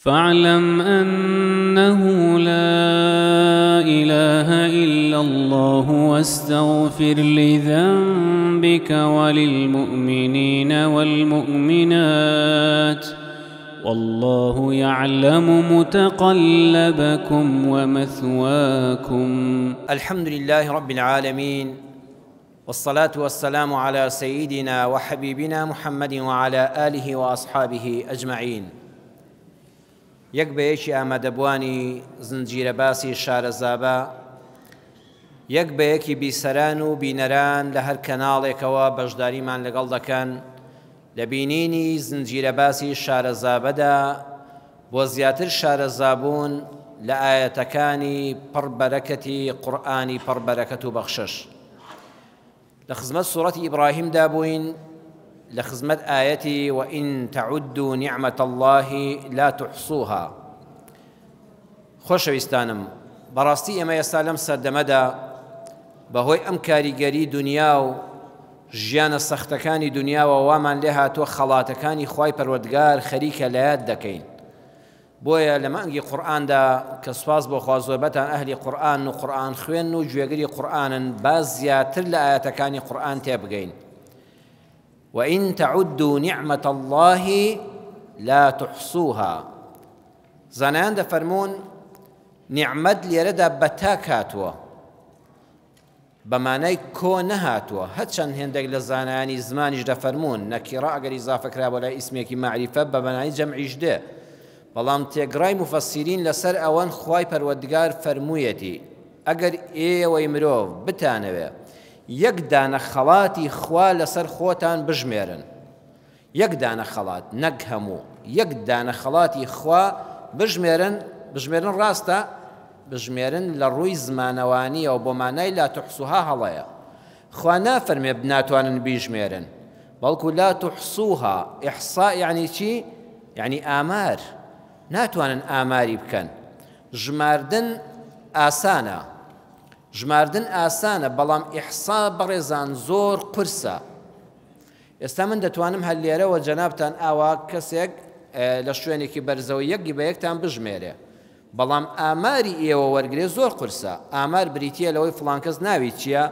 فاعلم أنه لا إله إلا الله واستغفر لذنبك وللمؤمنين والمؤمنات والله يعلم متقلبكم ومثواكم. الحمد لله رب العالمين، والصلاة والسلام على سيدنا وحبيبنا محمد وعلى آله وأصحابه أجمعين. یەک بەیەکی ئامادەبوانی زنجیرە باسی شارەزابە، یەک بەیەکی بیسەران و بینەران لە هەر کەناڵێکەوە بەشداریمان لەگەڵ دەکەن لە بینینی زنجیرە باسی شارەزابەدا بۆ زیاتر شارەزابوون لە ئاەتەکانی پڕبەرەکەتی قورئانی پڕبەرەکەت و بەخشش. لە خزمەت سوورەتی ئیبراهیمدا بووین، لە خزمەت ئاەتی وئین تعودوا نعمة الله لا تحصوها. خۆشەویستانم، بەڕاستی ئێمە ئێستا لەم سەردەمەدا بەهۆی ئەم کاریگەری دنیا و ژیانە سەختەکانی دنیاوە وامان لێ هاتووە خەڵاتەکانی خوای پەروەردگار خەریکە لە یاد دەکەین. بۆیە لە مانگی قورئاندا کە سوپاس بۆ خوا زۆربەتان ئەهلی قورئان و قورئان خوێن و گوێگری قورئانن، با زیاتر لە ئاەتەکانی قورئان تێبگەین. وإن تعدوا نعمة الله لا تحصوها. زانایان دەفەرمون نیعمەت لێرەدا بەتاک هاتووە، بەمانای کۆ نەهاتووە. هەرچەند هێندێک لە زانایانی زمانیش دەفەرمون نەکیرە ئەگەر ئیزافەکرا بۆ لای ئیسمێکی معریفە بە مانای جەمعیش دێ، بەڵام تێگڕای مفەسیرین لەسەر ئەوەن خوای پەروەردگار فەرموویەتی ئەگەر ئێوەی مرۆڤ بتانەوێ یەک دانە خەڵاتی خوا لەسەر خۆتان بژمێرن، یەک دانە خەڵات نەک هەموو، یەک دانە خەڵاتی خوا بژمێرن ڕاستە، بژمێرن لە ڕووی زمانەوانیە و بۆ مانای لا تحصوها هەڵەیە. خوا نافەرمێ بناتوانن بیژمێرن، بەڵکو لا تحصوها ئیحصا یعنی چی؟ یعنی ئامار، ناتوانن ئاماری بکەن. ژماردن ئاسانە بەڵام ئیحسا بەڕێزان زۆر قورسە. ئێستا من دەتوانم هەر لێرەوە جەنابتان ئاوا کەسێک لە شوێنێکی بەرزەوە یەکی بە یەکتان بژمێرێ، بەڵام ئاماری ئێوە وەرگێ زۆر قورسە. ئامار بریتیە لەوەی فڵان کەس ناوی چییە؟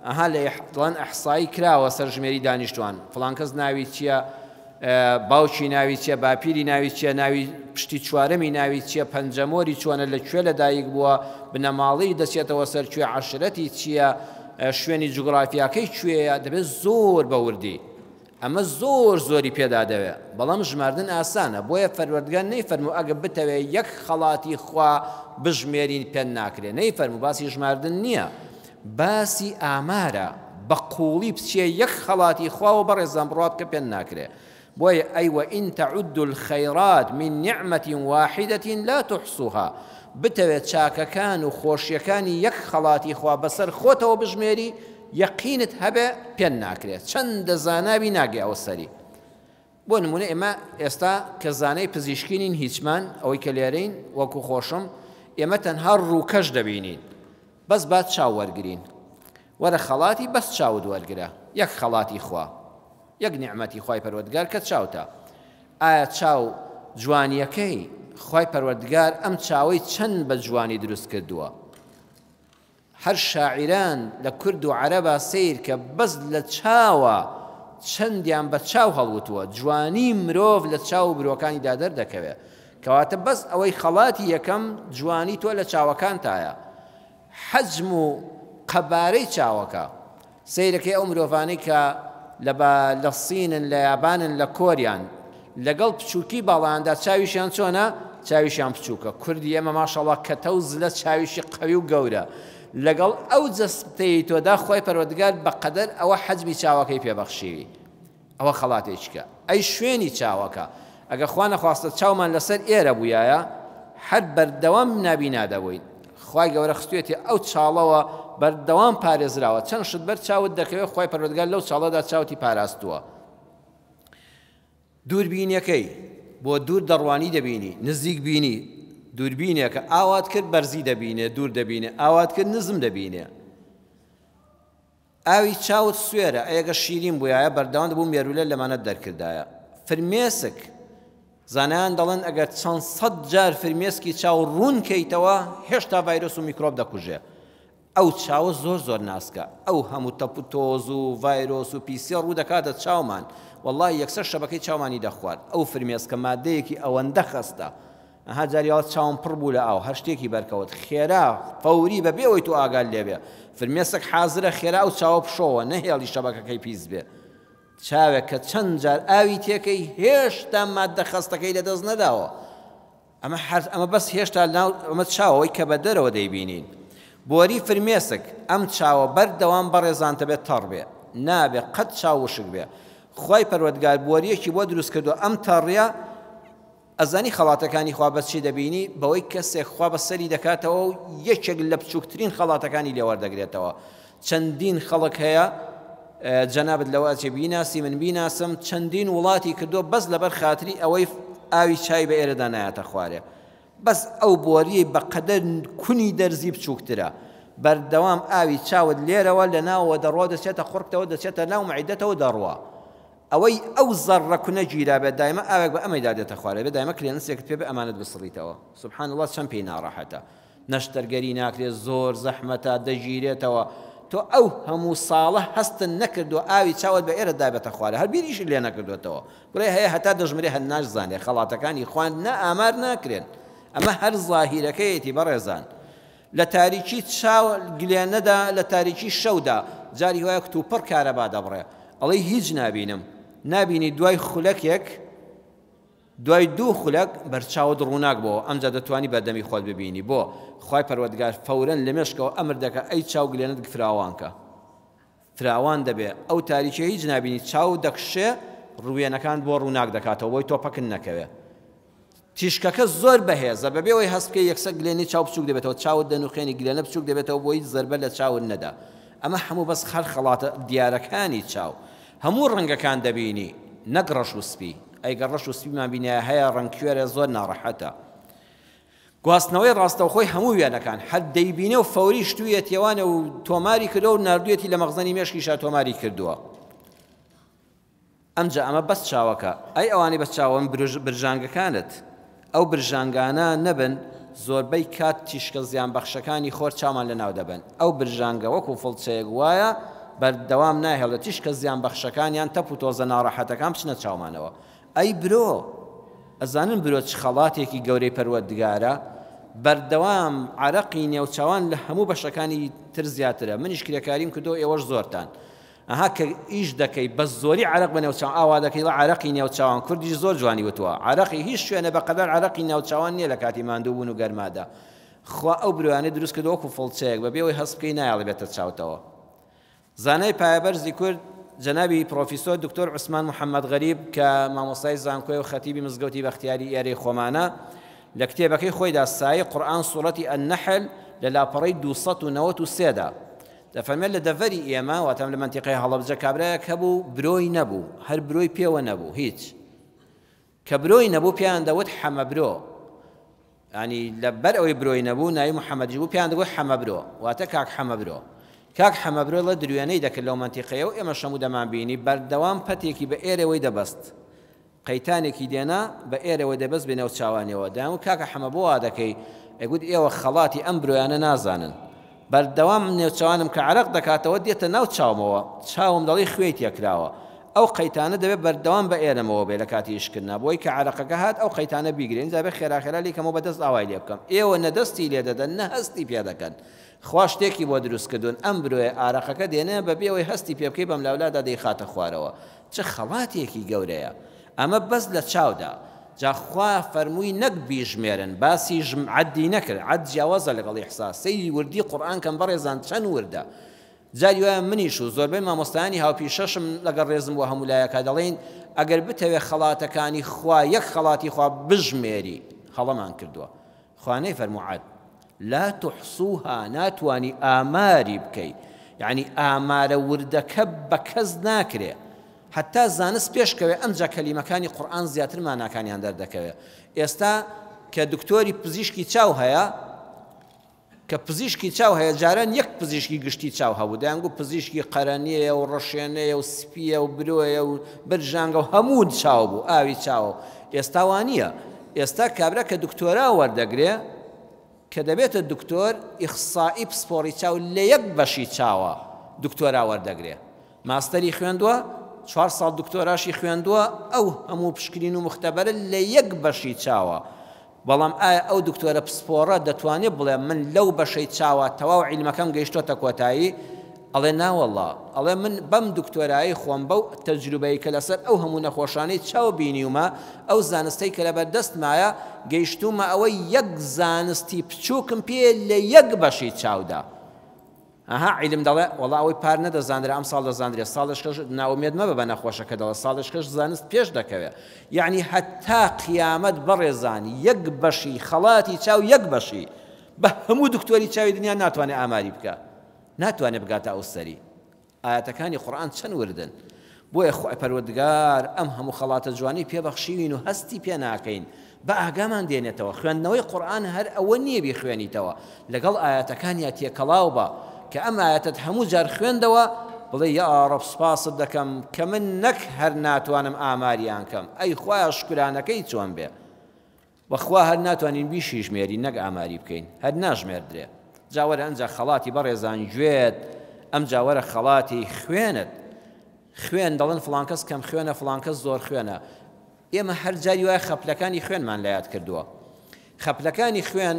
ئەها لە فڵان ئەحسایی کراوە سەر ژمێری دانیشتوان، فڵان کەس ناوی چییە، باوکی ناوی چییە، باپیری ناوی چییە، ناوی پشتی چوارەمی ناوی چییە، پەنجەمۆری چۆنە، لەکوێ لەدایک بووە، بنەماڵی دەچێتەوە سەر کوێ، عەشرەتی چییە، شوێنی جوگرافیاکەی کوێیە، دەبێت زۆر بەوردی. ئەمە زۆری پێدا دەوێت، بەڵام ژماردن ئاسانە. بۆیە فەروەردگار نەیفەرموو ئەگە بتەوێ یەک خەڵاتی خوا بژمێرین پێ ناکرێ، نەیفەرموو باسی ژماردن نییە، باسی ئامارە. بە قوڵی بچێ یەک خەڵاتی خواوە بەڕێزان بڕات کە پێ ناکرێ. بۆیە ئەی وئین تعودوا الخەیرات من نعمة واحدة لا تحصوها. بتەوێت چاکەکان و خۆشیەکانی یەک خەڵاتی خوا بەسەر خۆتەوە بژمێری، یەقینت هەبێ پێ ناکرێت، چەندە زاناوی ناگێ ئەوە سەری. بۆ نمونە ئێمە ئێستا کە زانەی پزیشکینین هیچمان ئەوەی کە لێرەین وەکو خۆشم، ئێمە تەنها ڕووکەش دەبینین، بەس با چاو وەرگرین. وەرە خەڵاتی بەس چاود وەرگرە، یەک خەڵاتی خوا، یەک نیعمەتی خوای پەروەردگار کە چاوتە. ئایا چاو جوانیەکەی خوای پەروەردگار ئەم چاوەی چەند بە جوانی دروست کردووە؟ هەر شاعیران لە کورد و عەرەبا سیر کە بەس لە چاوە چەندیان بە چاو هەڵوتووە، جوانی مرۆڤ لە چاو برۆکانیدا دەردەکەوێت، کەواتە بەس ئەوەی خەڵاتی یەکەم جوانی تۆ لە چاوەکانتایە. حەجم و قەبارەی چاوەکە سیرەکەی ئەو مرۆڤانەی کە لە سینن، لە یابانن، لە کۆریان، لەگەڵ بچووکی باڵاندا چاویشیان چۆنە؟ چاویشیان بچووکە. کوردی ئێمە ماشەڵڵا کە تەوز لە چاویشی قەوی و گەورە، لەگەڵ ئەو جەستەی تۆدا خۆی پەروەردگار بەقەدەر ئەوە حەجمی چاوەکەی پێبەخشیوی. ئەوە خەڵاتێکە. ئەی شوێنی چاوەکە ئەگە خوا نەخواستە چاومان لەسەر ئێرە بوویایە هەر بەردەوام نابینا دەبووین. خوای گەورە خستوێتی ئەو چاڵەوە بەردەوام پارێزراوە، چەند شت بەر چاوت دەکەوێت، خوای پەروەردگار لەو چاڵەدا چاوتی پاراستووە. دووربینەکەی بۆ دوور دەڕوانی دەبینی، نزیک بینی. دووربینێکە ئاوات کرد بەرزی دەبینێ، دوور دەبینێ، ئاوات کرد نزم دەبینێ. ئاوی چاوت سوێرە، ئەگە شیرین بوویایە بەردەوام دەبوو مێرولە لەمانە دەرکردایە. فرمێسک زانایان دەڵێن ئەگەر چەند سەد جار فرمێسکی چاو ڕوون کەیتەوە هێشتا ڤایرۆس و میکرۆب دەکوژێ. ئەو چاوە زۆر ناسکە، ئەو هەموو تەپ و تۆز و ڤایرۆس و پیسە ڕوو دەکاتە چاومان، وەڵڵی یەکسەر شەبەکەی چاومانی دەخوارد. ئەو فرمێسکە مادەیەکی ئەوەندە خەستە، ئەها جاریاوە چاوم پڕ بوو لە ئاو، هەر شتێکی بەرکەوت خێرا فەوری بەبێەوەی تو ئاگال لێبێ. فرمێسک حازرە خێرا ئەو چاوە پشۆوە، نەهێڵی شەبەکەکەی پیس بێ. چاوێک کە چەند جار ئاوی تێکەی هێشتا مادە خەستەکەی لەدەست نەداوە. ئەمە بەس هێشتا ئەمە چاوەوەی کە بە دەرەوە دەیبینین. بۆری فرمێسک ئەم چاوە بەردەوام بەڕێزانتە بێت تەڕ بێ، نابێ قەت چاو وشک بێ. خی پەروەردگار بۆریەکی بۆ دروست کردو ئەم تەڕیا ئەزانی خەڵاتەکانی خوا بەچی دەبینی بەوەی کەسێک خوا بە سەری دەکاتەوە و یەکێک لە بچووکترین خەڵاتەکانی لێوەردەگرێتەوە. چەندین خەڵک هەیە جەنابەت لەواتێ بیناسی من بیناسم چەندین وڵاتی کردو بەس لەبەر خاتری ئەوەی ئاوی چای بە ئێرەدا نایەتە خوارێ. بەس ئەو بۆریەی بەقەدەر کونی دەرزی بچووکترە بەردەوام ئاوی چاوت لێرەوە لە ناوەوە دەڕۆ دەچێتە خوڕکتەوە دەچێتە ناو مەعیدەتەوە دەڕوە. ئەوەی ئەو زەڕە کونە گیرا بێت دایمە ئاوێک بە ئەمەیدا دێتە خوارێ بێ دایمە کلێنسێکت پێ بێ ئەمانت بسڵیتەوە. سوبحان الله چەند پێی ناڕەحەتە، نەشتەرگەری ناکرێت، زۆر زەحمەتە، دەگیرێتەوە. تۆ ئەو هەموو ساڵە هەستن نەکردو ئاوی چاوت بە ئێرە دابێتە خوارێ، هەر بیریش لێ نەکردوێتەوە. بڕێ هەیە هەتا دەژمرێ هەر ناشزانێ خەڵاتەکانی خوان نە ئامار ناکرێن. ئەمە هەر زاهیرەکەیەتی بەڕێزان. لە تاریکی چاو گلێنەدا لە تاریکی شەودا جاری وایە کتوپڕ کارەبا دەبڕێ، ئەڵێ هیچ نابینم. نابینی دوای خولەکێک دوای دوو خولەک بەرچاوت ڕووناک بۆ ئەمجا دەتوانی بەردەمی خۆت ببینی. بۆ خی پەروەردگار فەورەن لە مێشکەوە ئەمر دەکە ئەی چاو گلێنت فراوانکە، فراوان دەبێ. ئەو تاریکی هیچ نابینی، چاو دەکشێ ڕوێنەکان بۆ ڕووناک دەکاتەوە بۆی تۆپەکن نەکەوێ. تیشکەکە زۆر بەهێزە، بەبێەوەی هەست بکەی یەکسەر گلێنی چاو بچووک دەبێتەوە، چاوت دەنوخێنی گلێنە بچووک دەبێتەوە بۆی زەربە لە چاون نەدا. ئەمە هەموو بەس خەر خەڵاتە دیارەکانی چاو هەموو ڕەنگەکان دەبینی، نەک ڕەش و سپی. ئەیگە ڕەش و سپیمان بینە هەیە ڕەنگکوێرە زۆر ناڕەحەتە. گواستنەوەی ڕاستەوخۆی هەموو وێنەکان هەر دەیبینێ و فەوری شتوویەتێوانە و تۆماری کردو و نردوێتی لە مەغزەنی مێشکیشا تۆماری کردووە. ئەمجا ئەمە بەس چاوەکە. ئەی ئەوانەی بەس چاوەن برژانگەکانت ئەو برژانگانە نەبن زۆربەی کات تیشکە زیان بەخشەکانی خۆر چامان لە ناو دەبن. ئەو برژانگە وەکو فڵچەیەک وایە بەردەوام ناهێڵە تیشکە زیان بەخشەکانیان تەپ و تۆزە ناڕەحەتەکان بچنە چاومانەوە. ئەی برۆ ئەزانن برۆ چ خەڵاتێکی گەورەی پەروەردگارە، بەردەوام عەرەقی نێوچاوان لە هەموو بەشەکانی تر زیاترە. منیش کرێکاریم کردو ئێوەش زۆرتان. ئەها کە ئیش دەکەی بەس زۆری عەرەق بە نێوچاوان ئاوا دەکەی عەرەقی نێوچاوان. کوردیش زۆر جوانی وتووە عەرەقی هیچ شوێنە بەقەدەر عەرەقی نێوچاوان نییە لە کاتی ماندوو بوون و گەرمادا. خوا ئەو برۆیانەی دروست کردو وەکو فڵچەیەک بەبێەوەی هەست بکەی نایڵێ بێتە چاوتەوە. زانای پایەبەرزی کورد جەنابی پرۆفیسۆر دکتۆر عوسمان محەممەد غەریب کە مامۆستای زانکۆی و خەتیبی مزگەوتی بەختیاری ئێرەی خۆمانە لە کتێبەکەی خۆیدا سایە قورئان سوورەتی ئەننەحل لە لاپەڕەی 293دا دەفەرمێت لە دەڤەری ئێمە واتەم لە منتیقەی هەڵەبجە کابرایەک هەبوو برۆی نەبوو، هەر برۆی پێوە نەبوو هیچ. کە برۆی نەبوو پێیان دەوت حەمە برۆ، ینی لەبەر ئەوەی برۆی نەبوو ناوی محەممەدی بوو پێیان دەوت حەمە برۆ، واتە کاک حەمە برۆ. کاک حەمە برۆ لە دروێنەی دەکرد لەو منتیقەیە و ئێمە شەموو دەمان بینی بەردەوام پەتێکی بە ئێرەوەی دەبەست، قەیتانێکی دێنا بە ئێرەوە دەبەست بێنەوە چاوانەوە. دام و کاکە حەمە بۆ وا دەکەی ئەگوت ئێوە خەڵاتی ئەم برۆیانە نازانن، بەردەوام نێوچوانم کە عەرەق دەکاتەوە دێتە ناو چاومەوە، چاوم دەڵی خوێی تێکراوە. ئەو قەیتانە دەبێت بەردەوام بە ئێرەمەوە بێ لە کاتی ئیشکردنا، بۆی کە عەرەقەکە هات ئەو قەیتانە بیگرین دەبێ خێراخێرا لیکەمەوە بەدەست ئاوای لێ بکەم. ئێوە نەدەستی لێ دەدەن نە هەستی پێ دەکەن. خوا شتێکی بۆ دروستکردون ئەم برۆیە ئارەقەکە دێنێ بەبێەوەی هەستی پێ بکەی بەم لاولادا دەیخاتە خوارەوە. چه خەڵاتێکی گەورەیە ئەمە بەس لە چاودا. جاخوا فەرمووی نەک بیژمێرن، باسی عەدی نەکرد، عەد جیاوازە لەگەڵ ئیحساس. سەیری وردی قورئان کەم بەڕێزان چەند وردە. جاری وایە منیش و زۆربەی مامۆستایانی هاوپیشەشم لەگەڵ ڕێزم بۆ هەموو لایەکە دەڵێن ئەگەر بتەوێ خەڵاتەکانی خوا یەک خەڵاتی خوا بژمێری هەڵەمان کردووە. خوا نەیفەرموو عەد لا تحصوها، ناتوانی ئاماری بکەی، یعنی ئامارە وردەکە بە کەس ناکرێ. حتا زانست پێشکەوێ ئەمجا کەلیمەکانی قورئان زیاتر ماناکانیان دەردەکەوێ. ئێستا کە دکتۆری پزیشکی چاو هەیە کە پزیشکی چاو هەیە جاران یەک پزیشکی گشتی چاو هەبوو دەیانگو پزیشکی قەرەنیەیە و ڕەشێنەیە و سپیە و برۆیە و برژانگە و هەموو چاو بوو ئاوی چاوە ئێستا وانە ئێستا کابرا کە دکتۆرا وەردەگرێ کە دەبێتە دکتۆر ئیخسائی پسپۆڕی چاو لە یەک بەشی چاوە دکتۆرا وەردەگرێ ماستەری خوێندووە 4 ساڵ دکتۆراشی خوێندووە ئەو هەموو پشکنین و مختبەرە لە یەک بەشی چاوە بەڵام ئایا ئەو دکتۆرە پسپۆڕە دەتوانێت بڵێ من لەو بەشەی چاوە تەواو عیلمەکەم گەیشتۆتە کۆتایی ئەڵێ ناوەڵڵا ئەڵێ من بەم دکتۆرایی خۆم بەو تەجروبەی کە لەسەر ئەو هەموو نەخۆشانەی چاو بینیومە ئەو زانستەی کە لەبەردەستمایە گەیشتومە ئەوەی یەک زانستی بچووکم پێ لە یەک بەشی چاودا ئەها عیلم دەڵێ وەڵا ئەوەی پار نەدەزانرا ئەم ساڵ دەزانرێت ساڵشکەش ناومێت مەبە بە نەخۆشەکە دەڵێ ساڵشکەش زانست پێش دەکەوێت یعنی هەتا قیامەت بەڕێزان یەک بەشی خەڵاتی چاو یەک بەشی بە هەموو دکتۆری چاوی دنیا ناتوانێت ئاماری بکە ناتوانێت بگاتە ئەو سەری ئاەتەکانی قورئان چەند وردن بۆیە خۆی پەروەردگار ئەم هەموو خەڵاتە جوانی پێبەخشیوین و هەستی پێ ناکەین بە ئاگامان دێنێتەوە خوێندنەوەی قورئان هەر ئەوە نییە بیخوێنیتەوە لەگەڵ ئاەتەکانیا تێکەڵاو بە کە ئەم ئاەتت هەموو جار خوێندەوە بڵێ یا ڕەب سوپاست دەکەم کە من نەک هەر ناتوانم ئاماریان کەم ئەی خوایە شکرانەکەی چۆن بێ بەخوا هەر ناتوانین بیشی ژمێری نەک ئاماری بکەین هەر ناژمێردرێ جاوەرە ئەنجا خەڵاتی بەڕێزان گوێت ئەم جاوەرە خەڵاتی خوێنت خوێن دەڵێن فڵان کەس کەم خوێنە فڵان کەس زۆر خوێنە ئێمە هەر جاری وایە خەپلەکانی خوێنمان لە یاد کردووە خەپلەکانی خوێن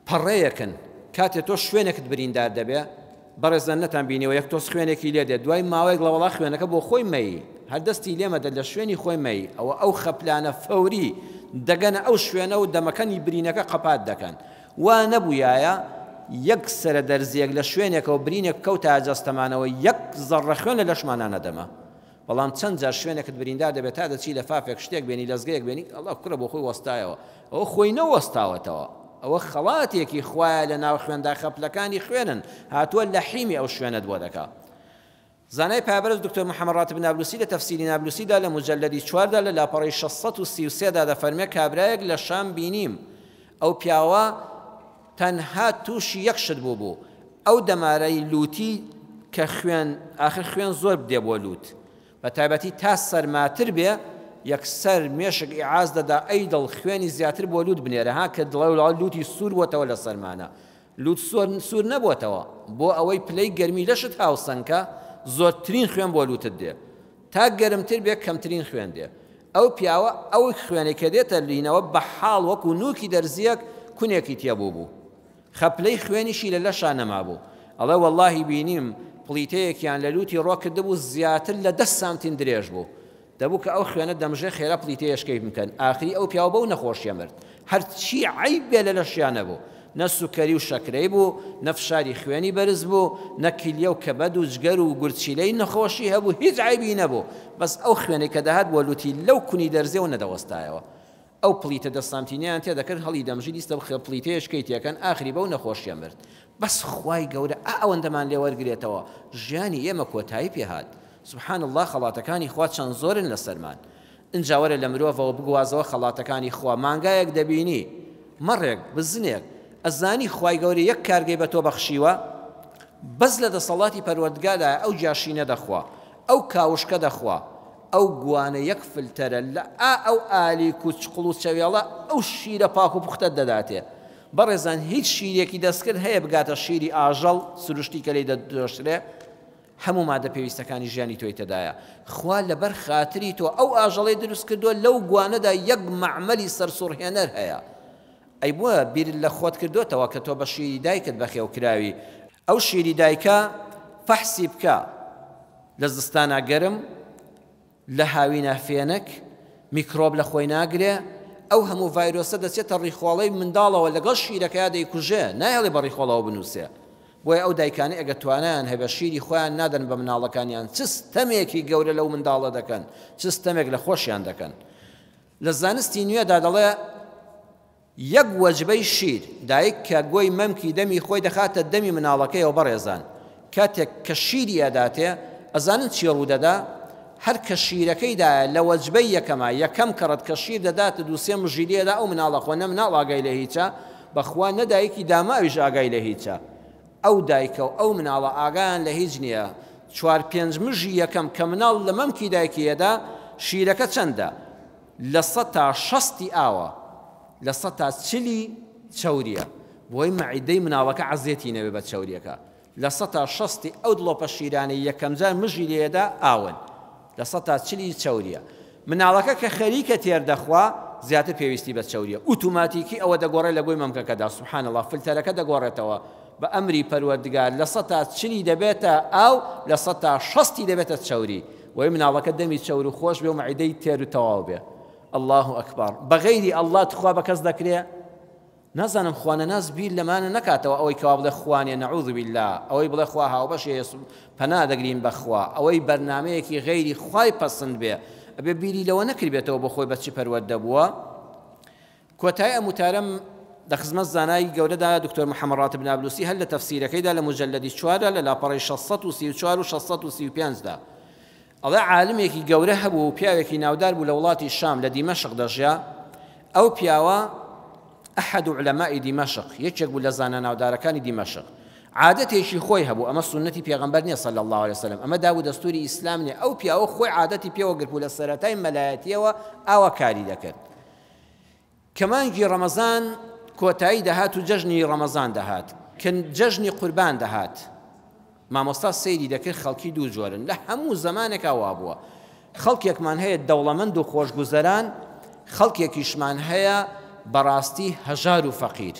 پەڕەیەکن کاتێ تۆ شوێنێکت بریندار دەبێ بەڕێزان نەتان بینیەوە یەک تۆس خوێنێکی لێ دێت دوای ماوەیەک لە وەڵا خوێنەکە بۆ خۆی مەی هەر دەستی لێمەدە لە شوێنی خۆی مەی ئەو خەپلانە فەوری دەگەنە ئەو شوێنە و دەمەکەنی برینەکە قەپات دەکەن وا نەبووایە یەک سەرە دەرزیەک لە شوێنێکەوە برینێک کەوتە ئاجەستەمانەوە یەک زەڕە خوێن لە لەشمانە نەدەمە بەڵام چەند جار شوێنێکت بریندار دەبێت تا دەچی لە فافێک شتێک بێنی لەزگەیەک بێنی ئەڵڵا کوڕە بۆ خۆی وەستایەوە ئەوە خۆی نەوەستاوەتەوە ئەوە خەڵاتێکی خوایە لە ناو خوێندا خەپلەکانی خوێنن هاتووە لە حیمی ئەو شوێنت بۆ دەکا زانای پابەرز دکتۆر محەممەد ڕاتب نابلوسی لە تەفسیری نابلوسیدا لە مجەلەدی 4دا لە لاپەڕەی 633دا دەفەرمێ کابرایەک لە شام بینیم ئەو پیاوە تەنها تووشی یەک شت بوو ئەو دەمارەی لوتی کە خوێن ئاخر خوێن زۆر بدێ بۆ لوت بە تایبەتی تا سەرماتر بێ یەکسەر مێشک ئیعاز دەدا ئەی دڵ خوێنی زیاتر بۆ لوت بنێرە ها کە دڵەوڵ لوتی سوور بۆتەوە لە سەرمانە لوت سوور نەبووتەوە بۆ ئەوەی پلەی گەرمی لەشت هاوسەنکە زۆرترین خوێن بۆ لوتت دێ تا گەرمتر بێ کەمترین خوێن دێ ئەو پیاوە ئەو خوێنێک کە دێتە لینەوە بە حاڵ وەکو نوکی دەرزیەک کونێکی تێبوو خەپلەی خوێنیشی لە لەشان نەما بوو ئەڵێ وەڵڵاهی بینیم پڵیتەیەکیان لە لوتی ڕۆکرد بوو زیاتر لە 10 سانتیم درێژ بوو دەبوو کە ئەو خوێنە دەمژێ خێرا پڵیتەیەشکەی بکەن ئاخری ئەو پیاوە بەو نەخۆشیە مرد هەرچی عیب بێ لە لەشیان نەبوو نە سوکەری و شەکرەی بوو نە فشاری خوێنی بەرز بوو نە کلیە و کەبەد و جگەر و گورچیلەی نەخۆشی هەبوو هیچ عیبی نەبوو بەس ئەو خوێنەی کە دەهات بۆ لوتی لەو کونی دەرزێ و نەدەوەستایەوە ئەو پلیتە 10 سانتیمیان تێدەکرد هەڵی دەمژی دیستە بخێ پلیتەیەشکەی تێکەن ئاخری بەو نەخۆشیە مرد بەس خوای گەورە ئەوەندەمان لێ وەرگرێتەوە ژیانی ئێمە کۆتایی پێهات سبحان الله خەڵاتەکانی خوا چەند زۆرن لە سەرمان ئنجاوەرە لە مرۆڤەوە بگوازەوە خەڵاتەکانی خوا مانگایەک دەبینی مەڕێک بزنێک ئەزانی خوای گەورە یەک کارگەی بە تۆ بەخشیوە بەس لە دەسەڵاتی پەروەردگاردا ئەو جاشینە دەخوا ئەو کاوشکە دەخوا ئەو گوانە یەک فلتەرە لە ئەو ئالی کوچقڵ و چەوێڵە ئەو شیرە پاک و پوختە دەداتێ بەڕێزان هیچ شیرێکی دەستکرد هەیە بگاتە شیری ئاژەڵ سروشتی کە لێی دەدۆشرێ هەموو مادە پێویستەکانی ژیانی تۆی تێدایە خوا لەبەر خاتری تۆ ئەو ئاژەڵەی دروست کردووە لەو گوانەدا یەک مەعمەلی سەرسوڕهێنەر هەیە ئەی بووە بیر لە خۆت کردوتەوە کە تۆ بە شیری دایکت بەخێو کراوی ئەو شیری دایکە فەحسی بکە لە زستانە گەرم لە هاوینە فێنک میکرۆب لە خۆی ناگرێ ئەو هەموو ڤایرۆسە دەچێتە ڕیخۆڵەی منداڵەوە لەگەڵ شیرەکەیا دەیکوژێ نایڵێ بە ڕیخۆڵەوە بنووسێ بۆیە ئەو دایکانی ئەگە توانیان هەبە شیری خۆیان نادەن بە مناڵەکانیان چ ستەمێکی گەورە لەو منداڵە دەکەن چ ستەمێک لە خۆشیان دەکەن لە زانستی نوێدا دەڵێ یەک وەجبەی شیر دایک کە گۆی مەمکی دەمی خۆی دەخاتە دەمی مناڵەکەیەوە بەڕێزان کاتێک کە شیری ئەداتێ ئەزانن چی ڕوودەدا هەر کە شیرەکەیدایە لە وەجبەی یەکەمە یەکەم کەڕەت کە شیر دەداتە دووسێ مژیلێدا ئەو مناڵە خۆ نە مناڵ ئاگای لە هیچە بەخوا نەدایکی داماویش ئاگای لە هیچە ئەو دایکە و ئەو مناڵە ئاگایان لە هیچ نییە چوار پێنج مژی یەکەم کە مناڵ لە مەمکی دایکیەدا شیرەکە چەندە لە 160 ئاوە لە 140 چەوریە بۆی مەعیدەی مناڵەکە عەزیەتی نەبێ بە چەوریەکە لە 160 ئەو دڵۆپە شیرانەی یەکەم جار مژی لێدا ئاون لە 140 چەوریە مناڵەکە کە خەریکە تێردەخوا زیاتر پێویستی بە چەوریە ئۆتۆماتیکی ئەوە دەگۆڕێت لە گۆی مەمکەکەدا سوبحان الله فلتەرەکە دەگۆڕێتەوە بە ئەمری پەروەردگار لە 140 دەبێتە ئاو لە 160 دەبێتە چەوری وەی مناڵەکە دەمی چەور و خۆش بێ و مەعیدەی تێر و تەواو بێ الله ئەکبەر بەغەیری ئەڵڵا تخوا بە کەس دەکرێ نازانم خوانە ناز بیر لەمانە نەکاتەوە ئەوەی کەوا بڵێ خوانێ نەعوذ بالله ئەوەی بڵێ خوا هاوبەشێ پەنا دەگرین بەخوا ئەوەی بەرنامەیەکی غەیری خوای پەسەند بێ ئەبێ بیری لەوە نەکردبێتەوە بۆ خۆی بەچی پەروەردە بووە کۆتایی ئەم وتارەم لە خزمەت زانای گەورەدا دکتۆر محەممەد ڕاتب نابلوسی هەر لە تەفسیرەکەیدا لە مجەلەدی 4 لە لاپەڕی 634 و 635دا ئەڵێ عالمێکی گەورە هەبوو و پیاوێکی ناودار بوو لە وڵاتی شام لە دیمەشق دەژیا ئەو پیاوە ئەحد علەمای دیمەشق یەکێک بوو لە زانە ناودارەکانی دیمەشق عادەتێکی خۆی هەبوو ئەمە سنەتی پێغەمبەر نییە صلی الله عليه وسلم ئەمە دابوو دەستوری ئیسلام نییە ئەو پیاوە خۆی عادەتی پێوە گربوو لە سەرەتای مەلایەتیەوە ئاوا کاری دەکرد کەمانگی ڕەمەزان کۆتایی دەهات و جەژنی ڕەمەزان دەهات کە جەژنی قوربان دەهات مامۆستا سەیری دەکرد خەڵکی دوو جۆرن لە هەموو زەمانێکا وا بووە خەڵکێکمان هەیە دەوڵەمەند و خۆشگوزەران خەڵکێکیشمان هەیە بەڕاستی هەژار و فەقیر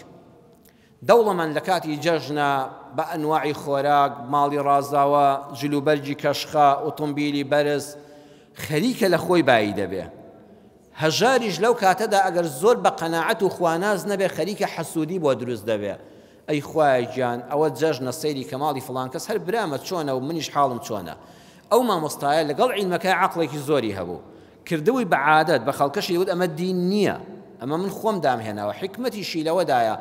دەوڵەمەند لە کاتی جەژنە بە ئەنواعی خۆراک ماڵی ڕازاوە جلوبەرجی کەشخا ئۆتۆمبیلی بەرز خەریکە لە خۆی بایی دەبێ هەژاریش لەو کاتەدا ئەگەر زۆر بە قەناعەت و خواناز نەبێ خەریکە حەسوودی بۆ دروست دەبێ ئەی خوای گیان ئەوە جەژنە سەیری کەماڵی فڵان کەس هەر برامە چۆنە و منیش حاڵم چۆنە ئەو مامۆستایە لەگەڵ عیلمەکەی عەقڵێکی زۆری هەبوو کردووی بە عادەت بە خەڵکەشی وت ئەمە دین نییە ئەمە من خۆم دامهێناوە حکمەتیشی لەوەدایە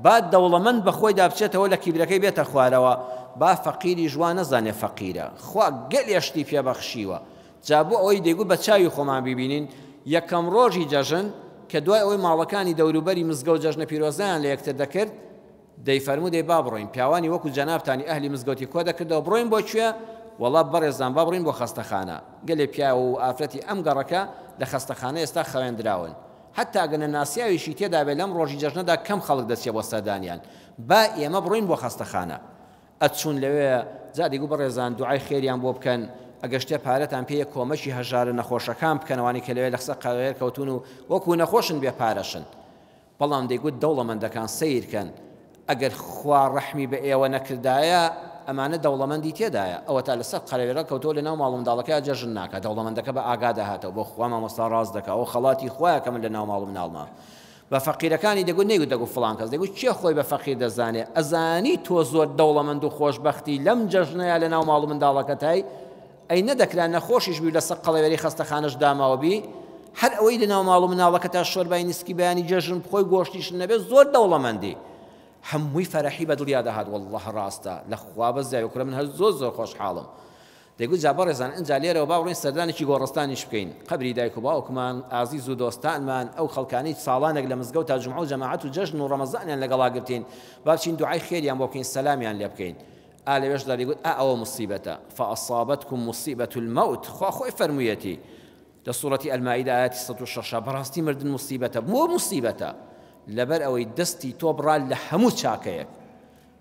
با دەوڵەمەند بە خۆی دابچێتەوە لە کیبرەکەی بێتە خوارەوە با فەقیری جوان نەزانێ فەقیرە خوا گەلێشتی پێبەخشیوە جا بۆ ئەوەی دەیگوت بە چاوی خۆمان ببینین یەکەم ڕۆژی جەژن کە دوای ئەوەی ماڵەکانی دەوروبەری مزگەوت جەژنە پیرۆزەیان لە یەکتر دەکرد دەیفەرموو دەی با بڕۆین پیاوانی وەکو جەنابتانی ئەهلی مزگەوتی کۆ دەکردەوە بڕۆین بۆ کوێ وەڵا بەڕێزان با بڕۆین بۆ خەستەخانە گەلێ پیا و ئافرەتی ئەم گەڕەکە لە خەستەخانە ئێستا خەوێندراون حتا ئەگەنە ناسیاویشی تێدا بێ لەم ڕۆژی جەژنەدا کەم خەڵک دەچێ بۆ سەردانیان با ئێمە بڕۆین بۆ خەستەخانە ئەچوون لەوێ جا دەیگوت بەڕێزان دوعای خێریان بۆ بکەن ئەگەر شتێ پارەتان پێیە کۆمەشی هەژارە نەخۆشەکان بکەنەوانی کە لەوێ لە قسە قەوێر کەوتون و وەکو نەخۆشن بێ پارەشن بەڵام دەیگوت دەوڵەمەندەکان سیرکەن ئەگەر خوا ڕەحمی بە ئێوە نەکردایە ئەمانە دەوڵەمەندی تێدایە ئەوە تا لەسەر قەرەوێرە کەوتۆ لە ناو ماڵ و منداڵەکە جەژن ناکە دەوڵەمەندەکە بە ئاگا دەهاتەوە بۆ خوا مامۆستا ڕاست دەکا ئەو خەڵاتی خوایە کە من لە ناو ماڵ و مناڵما بە فەقیرەکانی دەگوت نەیگوت دەگوت فڵان کەس دەگوت چێ خۆی بە فەقیر دەزانێ ئەزانی تۆ زۆر دەوڵەمەند و خۆشبەختی لەم جەژنەیە لە ناو ماڵ و منداڵەکەتای ئەی نەدەکرا نەخۆشیش بی لەسەر قەڵەوێری خەستەخانەش داماوە بی هەر ئەوەی لە ناو ماڵ و مناڵەکە تا شۆربای نسکی بەیانی جەژن خۆی گۆشتیش نەبێت زۆر دەوڵەمەندی هەمووی فەرەحی بەدڵیا دەهات والله ڕاستە لە خوا بەزای کوڕە من هەر زۆر خۆشحاڵم دەیگوت جا بەڕێزان ئەنجا لێرەوە با بڕۆین سەردانێکی گۆڕستانیش بکەین قەبری دایک و باوکمان ئازیز و دۆستانمان ئەو خەڵکانەی ساڵانێک لە مزگەوت تا جومعە و جەماعەت و جەژن و ڕەمەزانیان لەگەڵا گرتین با بچین دوعای خێریان بۆ بکەین سەلامیان لێ بکەین لەوێشدا دەیگوت ئەوە مصیبەتە فأصابتكم مصيبة الموت خوا خۆی فەرموویەتی لە سوورەتی ئەلمائیدە ئاەتی 106 بەڕاستی مردن مصیبەتە بۆ مصیبەتە لەبەر ئەوەی دەستی تۆ بڕال لە هەموو چاکەیەک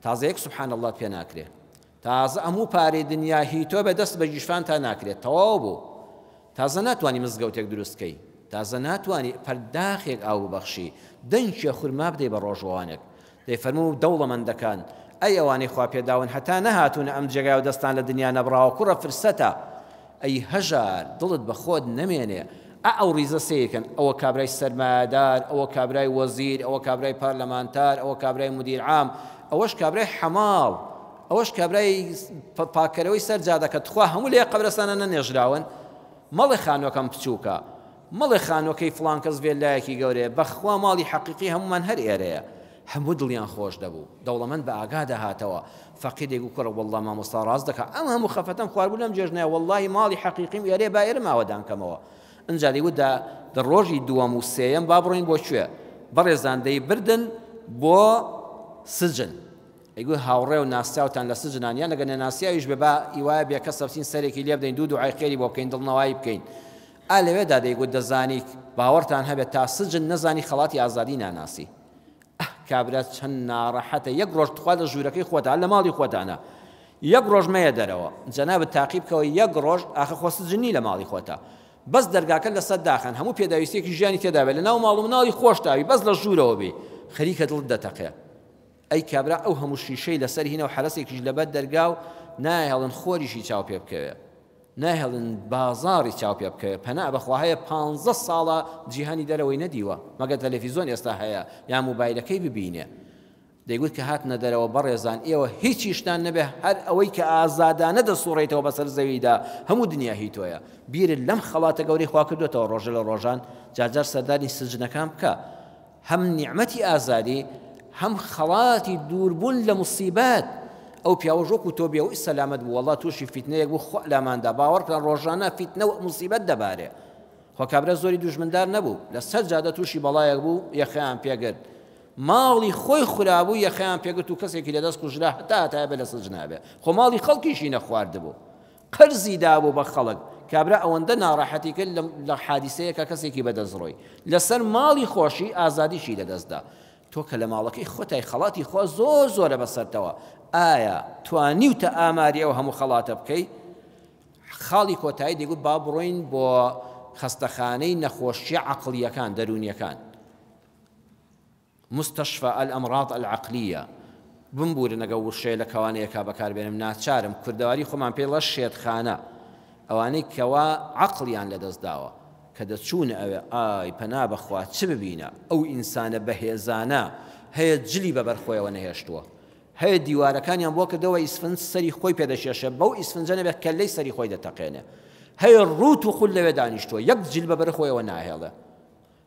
تازە یەک سوبحان الله پێ ناکرێت تازە هەموو پارەی دنیا هی تۆ بە دەست بە گیشفان تا ناکرێت تەواو بوو تازە ناتوانی مزگەوتێک دروستکەی تازە ناتوانی پەرداخێک ئاو بەخشی دەنگێ خورما بدەی بە ڕۆژوانێک دەیفەرموو دەوڵەمەندەکان ئەی ئەوانەی خوا پێداون هەتا نەهاتوونە ئەم جێگای و دەستان لە دنیا نەبراوە کوڕە فرسەتە ئەی هەژار دڵت بە خۆت نەمێنێ ئەو ڕیزە سەیەکەن ئەوە کابرای سەرمایەدار ئەوە کابرای وەزیر ئەوە کابرای پارلەمانتار ئەوە کابرای مدیر عام ئەوەش کابرای حەماڵ ئەوەش کابرای پاکەرەوەی سەرجادەکە تخوا هەموو لێ قەبرستانە نەنێژراون مەڵی خانوەکەم بچووکە مەڵی خانوەکەی فڵان کەس ڤێلایەکی گەورەیە بەخوا ماڵی حەقیقی هەمومان هەر ئێرەیە هەموو دڵیان خۆش دەبوو دەوڵەمەند بە ئاگا دەهاتەوە فەقیر دەیگوت کوڕە وەڵڵا مامۆستا ڕاست دەکا ئەم هەموو خەفەتەم خواردبوو لەم جێژنەیە وەڵڵاهی ماڵی حەقیقیم ئێرەیە با ئێرە ماوە دانکەمەوە ئەنجا دەیگوت دە ڕۆژی دووەم و سێیەم با بڕۆین بۆ کوێ بەڕێزان دەیبردن بۆ سجن ئەیگوی هاوڕێ و ناسیاوتان لە سجنان یان ئەگەر نەناسیاویش بێ با ئیوایە بێ کە سەبسین سەرێکی لێ بدەین دوو دوعای خێری بۆ بکەین دڵنەوایی بکەین لەوێدا دەیگوت دەزانی باوەڕتان هەبێت تا سجن نەزانی خەڵاتی ئازادی ناناسی کابرا چەند ناڕەحەتە یەک ڕۆژ تخوا لە ژوورەکەی خۆتان لە ماڵی خۆتانە یەک ڕۆژ مەیە دەرەوە جەنابەت تاقیب بکەوە یەک ڕۆژ ئاخە خۆ سجنی لە ماڵی خۆتە بەس دەرگاکە لەسەر داخەن هەموو پێداویستێکی ژیانی تێدا بێت لە ناو ماڵ و مناڵی خۆشتاوی بەس لە ژوورەوە بێ خەریکە دڵت دەتەقێ ئەی کابرا ئەو هەموو شیشەی لەسەر هینە و حرەسێکیش لەبەر دەرگا و نایهێڵن خۆریشی چاو پێ بکەوێ نایهێڵن بازاڕی چاو پێ بکەوێ پەنا بەخوا هەیە 15 ساڵە جیهانی دەرەوەی نەدیوە مەگە تەلەڤیزۆن ئێستا هەیە یان موبایلەکەی ببینێ دەیگوت کە هاتنە دەرەوە بەڕێزان ئێوە هیچیشتان نەبێ هەر ئەوەی کە ئازادانە دەسوڕێتەوە بەسەر زەویدا هەموو دنیا هی تۆیە بیرت لەم خەڵاتە گەورەی خوا کردوێتەوە ڕۆژە لە ڕۆژان جارجار سەردانی سجنەکان بکە هەم نیعمەتی ئازادی هەم خەڵاتی دووربوون لە موسیبات ئەو پیاوە ژۆک و تۆ بێەوەی سەلامەت بوو وەڵڵا تووشی فیتنەیەک بوو خوا لاماندا باوەڕکەن ڕۆژانە فیتنە و موسیبەت دەبارێ خۆ کابرا زۆری دوژمندار نەبوو لەسەر جادە تووشی بەڵایەک بوو یەخەیان پێگرت ماڵی خۆی خورابوو یەخەیان پێگرت و کەسێکی لەدەست کوژرا هەتا بێ لە سجنابێ خۆ ماڵی خەڵکیشی نەخواردبوو قەرزی دابوو بە خەڵک کابرا ئەوەندە ناڕەحەتی کرد لە حادیسەیەکە کەسێکی بەدەستڕۆی لەسەر ماڵی خۆشی ئازادیشی لەدەستدا تۆ کە لە ماڵەکەی خۆتای خەڵاتی خۆ زۆرە بەسەرتەوە ئایا توانیوتە ئاماری ئەو هەموو خەڵاتە بکەی خاڵی کۆتایی دەیگوت با بڕۆین بۆ خەستەخانەی نەخۆشیە عەقڵیەکان دەرونیەکان مستشفى الأمراض العقلية بمبورن ئەگە وشەیە لە کەوانەیەکا بەکاربێنم ناچارم کوردەواری خۆمان پێڵە شێتخانە ئەوانەی کەوا عەقڵیان لەدەستداوە کە دەچوونە ئەوێ ئای پەنا بەخوا چ ببینە ئەو ئینسانە بەهێزانە هەیە جلی بەبەرخۆیەوە نەهێشتووە هەیە دیوارەکانیان بۆ کردەوە ئیسفنج سەری خۆی پێدەشێشە بەو ئیسفنجە نەبێت کەلەی سەری خۆی دەتەقێنێ هەیە ڕوت و خول لەوێ دانیشتووە یەک جل بەبەرخۆیەوە ناهێڵە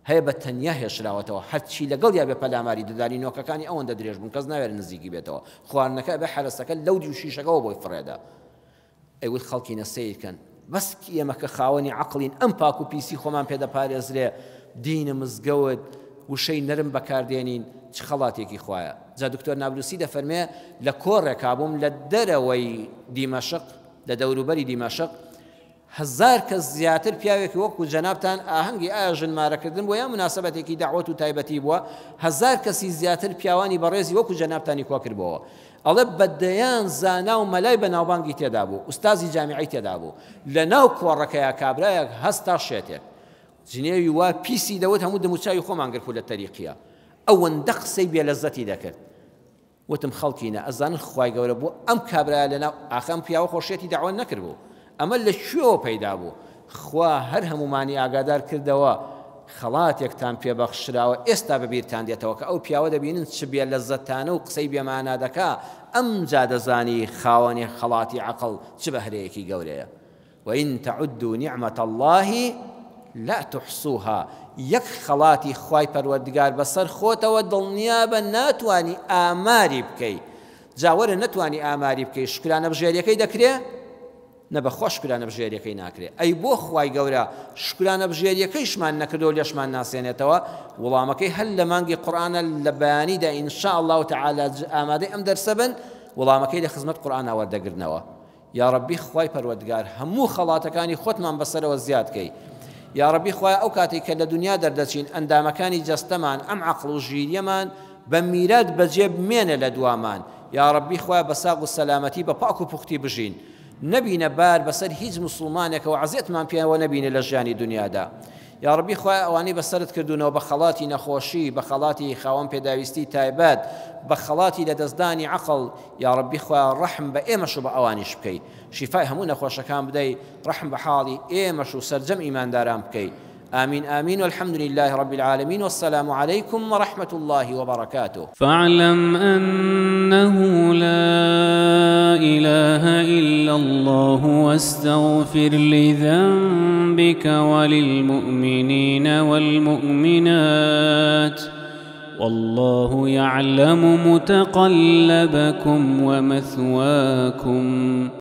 هەیە بە تەنیا هێشراوەتەوە هەرچی لەگەڵ یا بێ پەلاماری ددانی نۆکەکانی ئەوەندە درێژ بوون کەس ناوێت نزیکی بێتەوە خواردنەکە بە حرەسەکە لەو دی و شیشەکەەوە بۆی فڕێدا ئەیوت خەڵکی نەسەیرکەن بەس ئێمە کە خاوەنی عەقڵین ئەم پاک و پیسی خۆمان پێدەپارێزرێ دینە مزگەوت وشەی نەرم بەکاردێنین چ خەڵاتێکی خوایە جا دکتۆر نابلوسی دەفەرمێ لە کۆڕێکا بووم لە دەرەوەی دیمەشق لە دەوروبەری دیمەشق 1000 کەس زیاتر پیاوێکی وەکو جەنابتان ئاهەنگی ئایا ژنمارەکردن بۆ یا مناسبەتێکی داعوەت و تایبەتی بووە 1000 کەسی زیاتر پیاوانی بەڕێزی وەکو جەنابتانی کۆ کردبەوە ئەڵێ بەدەیان زانا و مەلای بەناوبانگی تێدا بوو ئوستازی جامیعی تێدا بوو لە ناو کۆڕەکەیە کابرایەک هەستا شێتێک جنێوی وا پیسی دەوت هەموو دەموچاوی خۆمان گرت لە تەریقیە ئەوەندە قسەی بێلەزەتی دەکرد وتم خەڵکینە ئەزانن خوای گەورە بوو ئەم کابرایە لەناو ئاخەم پیاوە خۆشیەتی داوە نەکرد بوو ئەمە لە شوێوە پەیدا بوو خوا هەر هەمومانی ئاگادار کردەوە خەڵاتێکتان پێبەخشراوە ئێستا بەبیرتان دێتەوە کە ئەو پیاوە دەبینن چ بێ لەزەتانە و قسەی بێمانە دەکا ئەم جا دەزانی خاوەنی خەڵاتی عەقڵ چ بەهرەیەکی گەورەیە وإن تعدوا نعمة الله لا تحصوها یەک خەڵاتی خوای پەروەردگار بەسەر خۆتەوە دڵنیابە ناتوانی ئاماری بکەی جاوەرە نەتوانی ئاماری بکەی شکرانە بژێریەکەی دەکرێ نەبەخۆ شکرانە بژێریەکەی ناکرێ ئەی بۆ خوای گەورە شکرانە بژێریەکەیشمان نەکردو لێشمان ناسێنێتەوە وەڵامەکەی هەر لە مانگی قورئانە لە بەیانیدا ئینشاء الله تعالی ئامادەی ئەم دەرسە بن وەڵامەکەی لە خزمەت قورئان وەردەگرنەوە یا ربی خوای پەروەردگار هەموو خەڵاتەکانی خۆتمان بەسەرەوە زیادکەی یا ربی خوای ئەو کاتێک کە لە دنیا دەردەچین ئەندامەکانی جەستەمان ئەم عەقڵ و ژیریەمان بە میرات بەجێ بمێنە لە دوامان یا ربی خوای بە ساغ و سەلامەتی بە پاک و پوختی بژین نبینە بار بەسەر هیچ موسڵمانێکەوە عەزیەتمان پێوە نەبینە لە ژیانی دنیادا یا ربی خوای ئەوانەی بەسەرت کردوونەوە بە خەڵاتی نەخۆشی بە خەڵاتی خاوەن پێداویستی تایبەت بە خەڵاتی لەدەستدانی عەقڵ یا ربی خوای ڕەحم بە ئێمەش و بە ئەوانیش بکەی شیفای هەموو نەخۆشەکان بدەی ڕەحم بە حاڵی ئێمەش و سەرجەم ئیمانداران بکەی آمين آمين والحمد لله رب العالمين والسلام عليكم ورحمة الله وبركاته فاعلم أنه لا إله إلا الله واستغفر لذنبك وللمؤمنين والمؤمنات والله يعلم متقلبكم ومثواكم